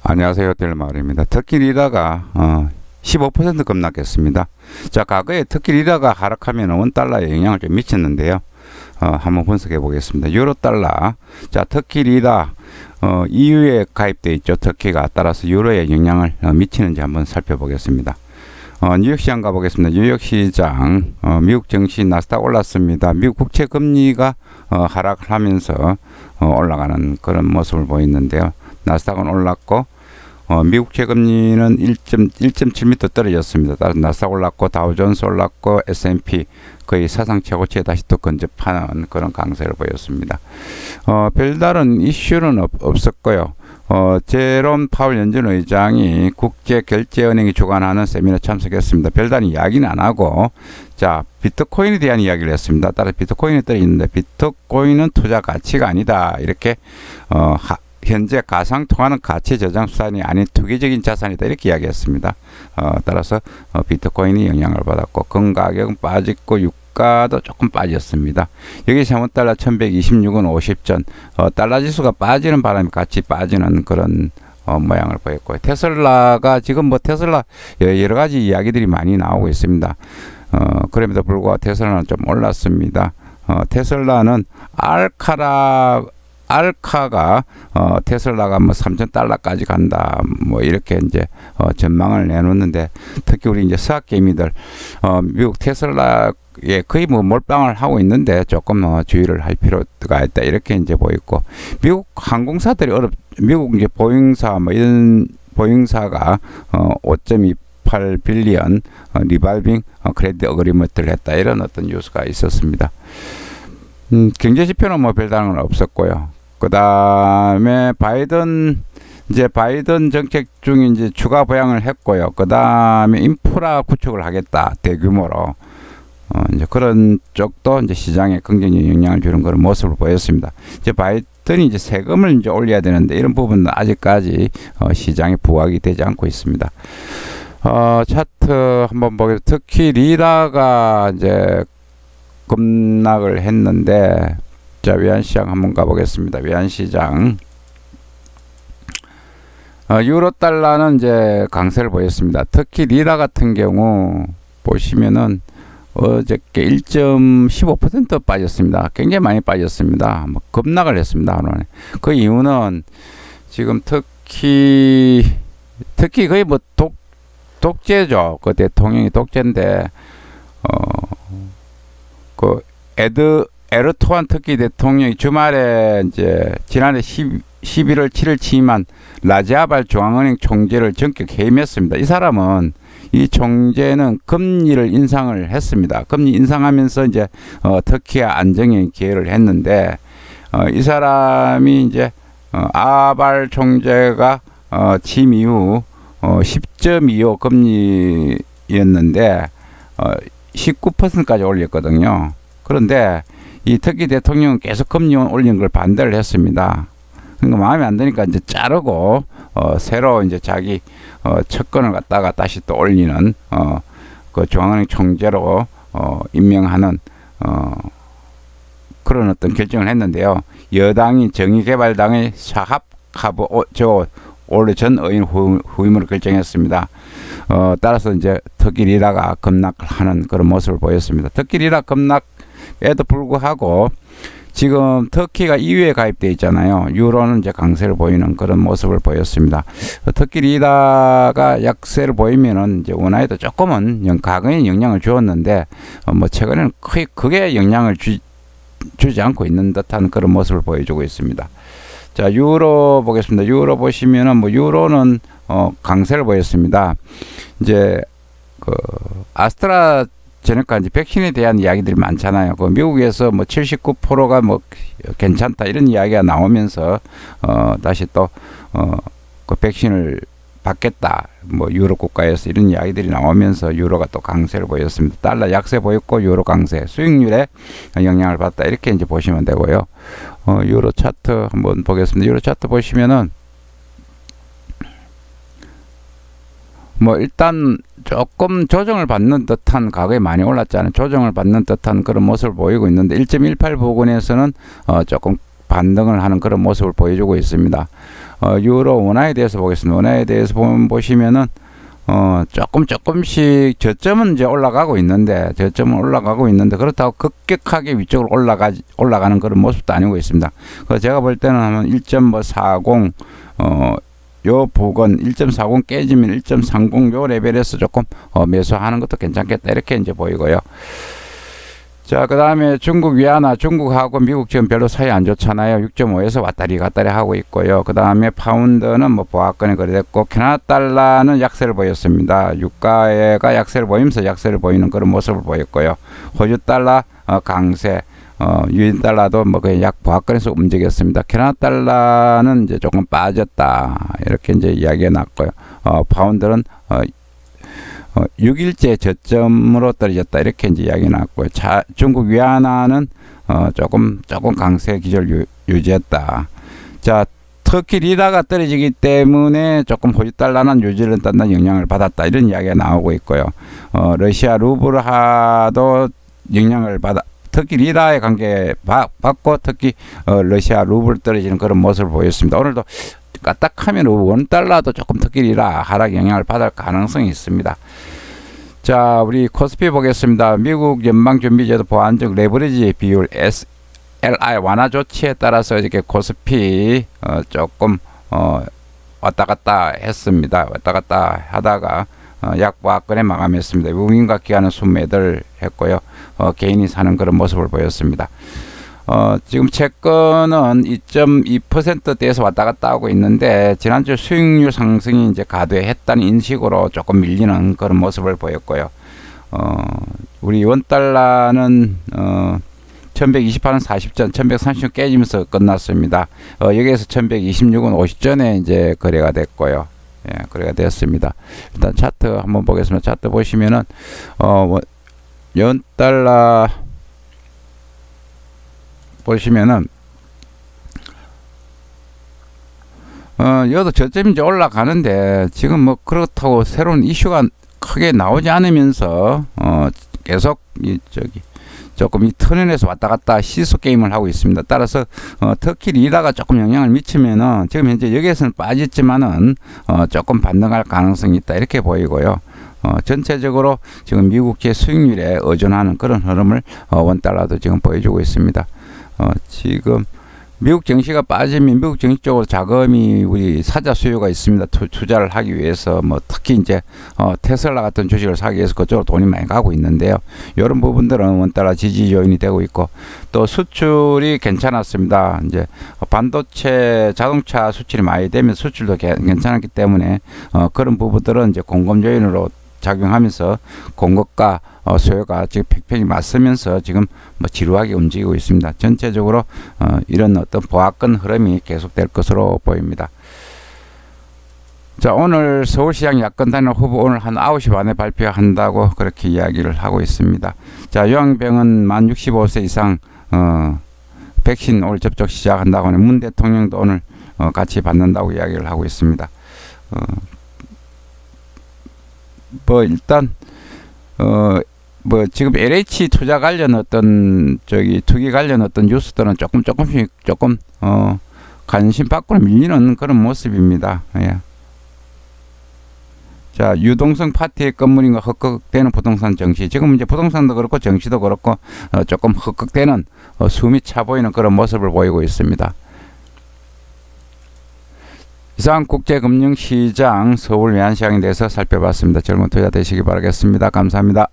안녕하세요. 델마을입니다. 터키 리라가 15% 급락했습니다. 자, 과거에 터키 리라가 하락하면 원달러에 영향을 좀 미쳤는데요. 한번 분석해 보겠습니다. 유로 달러. 자, 터키 리라 EU에 가입되어 있죠. 터키가. 따라서 유로에 영향을 미치는지 한번 살펴보겠습니다. 뉴욕 시장 가보겠습니다. 뉴욕 시장, 미국 증시 나스닥 올랐습니다. 미국 국채 금리가 하락을 하면서 올라가는 그런 모습을 보이는데요. 나스닥은 올랐고, 미국 국채 금리는 1.7m 떨어졌습니다. 따라서 나스닥 올랐고, 다우존스 올랐고, S&P 거의 사상 최고치에 다시 또 근접하는 그런 강세를 보였습니다. 별다른 이슈는 없었고요. 제롬 파월 연준 의장이 국제결제은행이 주관하는 세미나 참석했습니다. 별다른 이야기는 안 하고, 자, 비트코인에 대한 이야기를 했습니다. 따라서 비트코인이 떨어지는데, 비트코인은 투자 가치가 아니다. 이렇게, 현재 가상 통하는 가치 저장 수단이 아닌 투기적인 자산이다. 이렇게 이야기했습니다. 따라서 비트코인이 영향을 받았고, 금 가격은 빠졌고, 유가도 조금 빠졌습니다. 여기 세원달러 1126원 50전, 달러 지수가 빠지는 바람에 같이 빠지는 그런 모양을 보였고, 테슬라가 지금 뭐 테슬라 여러 가지 이야기들이 많이 나오고 있습니다. 그럼에도 불구하고 테슬라는 좀 올랐습니다. 테슬라는 알카가 테슬라가 뭐 3,000달러까지 간다 뭐 이렇게 이제 전망을 내놓는데, 특히 우리 이제 서학개미들 미국 테슬라에 거의 뭐 몰빵을 하고 있는데 조금 주의를 할 필요가 있다 이렇게 이제 보이고, 미국 항공사들이 미국 이제 보잉사 뭐 이런 보잉사가 5.28 빌리언 리발빙 크레딧 어그리먼트를 했다 이런 어떤 뉴스가 있었습니다. 경제 지표는 뭐 별다른 건 없었고요. 그 다음에 바이든 정책 중에 이제 추가 부양을 했고요. 그 다음에 인프라 구축을 하겠다 대규모로. 이제 그런 쪽도 이제 시장에 긍정적인 영향을 주는 그런 모습을 보였습니다. 이제 바이든이 이제 세금을 이제 올려야 되는데, 이런 부분은 아직까지 시장에 부각이 되지 않고 있습니다. 차트 한번 보겠습니다. 특히 리라가 이제 급락을 했는데, 자, 외환시장 한번 가보겠습니다. 외환시장. 유로 달러는 이제 강세를 보였습니다. 특히 리라 같은 경우 보시면은 어저께 1.15% 빠졌습니다. 굉장히 많이 빠졌습니다. 뭐 급락을 했습니다. 하루에. 그 이유는 지금 특히 거의 뭐 독재죠. 그 대통령이 독재인데, 그 에르도안 터키 대통령이 주말에 이제 지난해 11월 7일 취임한 라자발 중앙은행 총재를 전격 해임했습니다. 이 사람은 이 총재는 금리를 인상을 했습니다. 금리 인상하면서 이제 터키의 안정에 기여를 했는데, 이 사람이 이제 아발 총재가 취임 이후 10.25 금리였는데 19%까지 올렸거든요. 그런데 이 터키 대통령은 계속 금리 올리는 걸 반대를 했습니다. 그러니까 마음에 안 드니까 이제 자르고 새로 이제 자기 측근을 갖다가 다시 또 올리는 그 중앙은행 총재로 임명하는 그런 어떤 결정을 했는데요. 여당이 정의개발당의 샤합 올해 전 의원 후임으로 결정했습니다. 따라서 이제 터키 리라가 급락하는 그런 모습을 보였습니다. 터키 리라 급락에도 불구하고 지금 터키가 EU에 가입되어 있잖아요. 유로는 이제 강세를 보이는 그런 모습을 보였습니다. 터키 리라가 약세를 보이면은 이제 원화에도 조금은 과거에 영향을 주었는데, 뭐 최근에는 거의 크게 영향을 주지 않고 있는 듯한 그런 모습을 보여주고 있습니다. 자, 유로 보겠습니다. 유로 보시면은 뭐 유로는 강세를 보였습니다. 이제 그 아스트라제네카 이제 백신에 대한 이야기들이 많잖아요. 그 미국에서 뭐 79%가 뭐 괜찮다 이런 이야기가 나오면서 다시 또 그 백신을 받겠다 뭐 유로 국가에서 이런 이야기들이 나오면서 유로가 또 강세를 보였습니다. 달러 약세 보였고 유로 강세, 수익률에 영향을 받다 이렇게 이제 보시면 되고요. 유로 차트 한번 보겠습니다. 유로 차트 보시면은 뭐 일단 조금 조정을 받는 듯한, 과거에 많이 올랐잖아요. 조정을 받는 듯한 그런 모습을 보이고 있는데 1.18 부근에서는 조금 반등을 하는 그런 모습을 보여주고 있습니다. 유로 원화에 대해서 보겠습니다. 원화에 대해서 보시면은 조금씩 저점은 이제 올라가고 있는데 그렇다고 급격하게 위쪽으로 올라가는 그런 모습도 아니고 있습니다. 그래서 제가 볼 때는 한 1.40 요 부근 1.40 깨지면 1.30 요 레벨에서 조금 매수하는 것도 괜찮겠다 이렇게 이제 보이고요. 자, 그 다음에 중국 위안화, 중국하고 미국 지금 별로 사이 안 좋잖아요. 6.5에서 왔다리 갔다리 하고 있고요. 그 다음에 파운드는 뭐 보합권에 거래됐고, 캐나다 달러는 약세를 보였습니다. 유가가 약세를 보이면서 약세를 보이는 그런 모습을 보였고요. 호주 달러 강세, 유인 달러도 뭐 거의 약 보합권에서 움직였습니다. 캐나다 달러는 이제 조금 빠졌다 이렇게 이제 이야기가 났고요. 파운드는 6일째 저점으로 떨어졌다 이렇게 이제 이야기 나왔고요. 중국 위안화는 조금 강세 기조를 유지했다. 자, 터키 리라가 떨어지기 때문에 조금 호주 달러는 유지를 딴다 영향을 받았다 이런 이야기가 나오고 있고요. 러시아 루블화도 영향을 받아 터키 리라의 관계 받고 특히 러시아 루블 떨어지는 그런 모습을 보였습니다. 오늘도 까딱하면 원달러도 조금 특히 리라 하락 영향을 받을 가능성이 있습니다. 자, 우리 코스피 보겠습니다. 미국 연방준비제도 보완적 레버리지 비율 SLR 완화 조치에 따라서 이렇게 코스피 조금 왔다 갔다 했습니다. 왔다 갔다 하다가 약보합권에 마감했습니다. 외국인과 기관은 순매도를 했고요. 개인이 사는 그런 모습을 보였습니다. 지금 채권은 2.2%대에서 왔다 갔다 하고 있는데 지난주 수익률 상승이 이제 가되했다는 인식으로 조금 밀리는 그런 모습을 보였고요. 우리 원달러는 1128원 40전 1130원 깨지면서 끝났습니다. 여기에서 1126원 50전에 이제 거래가 됐고요. 예, 거래가 됐습니다. 일단 차트 한번 보겠습니다. 차트 보시면은 원달러 보시면은 여기도 저점이 이제 올라가는데 지금 뭐 그렇다고 새로운 이슈가 크게 나오지 않으면서 계속 조금 이 터널에서 왔다 갔다 시소 게임을 하고 있습니다. 따라서 터키 리라가 조금 영향을 미치면은 지금 현재 여기에서는 빠졌지만은 조금 반등할 가능성이 있다 이렇게 보이고요. 전체적으로 지금 미국제 수익률에 의존하는 그런 흐름을 원달러도 지금 보여주고 있습니다. 지금 미국 증시가 빠지면 미국 증시 쪽으로 자금이 우리 사자 수요가 있습니다. 투자를 하기 위해서 뭐 특히 이제 테슬라 같은 주식을 사기 위해서 그쪽으로 돈이 많이 가고 있는데요. 이런 부분들은 원달러 지지 요인이 되고 있고 또 수출이 괜찮았습니다. 이제 반도체 자동차 수출이 많이 되면 수출도 괜찮았기 때문에 그런 부분들은 이제 공급 요인으로 작용하면서 공급과 수요가 지금 팽팽히 맞서면서 지금 뭐 지루하게 움직이고 있습니다. 전체적으로 이런 어떤 보합권 흐름이 계속될 것으로 보입니다. 자, 오늘 서울시장 야권단일 후보 오늘 한 9시 반에 발표한다고 그렇게 이야기를 하고 있습니다. 자, 요양병은 만 65세 이상 백신 올 접종 시작한다고 하는 문 대통령도 오늘 같이 받는다고 이야기를 하고 있습니다. 뭐 일단 뭐 지금 LH 투자 관련 어떤 투기 관련 어떤 뉴스들은 조금씩 관심 밖으로 밀리는 그런 모습입니다. 예. 자, 유동성 파티의 건물인가 헛극되는 부동산 정시. 지금 이제 부동산도 그렇고 정시도 그렇고 조금 헛극되는 숨이 차 보이는 그런 모습을 보이고 있습니다. 이상 국제금융시장 서울 외환시장에 대해서 살펴봤습니다. 즐거운 투자 되시기 바라겠습니다. 감사합니다.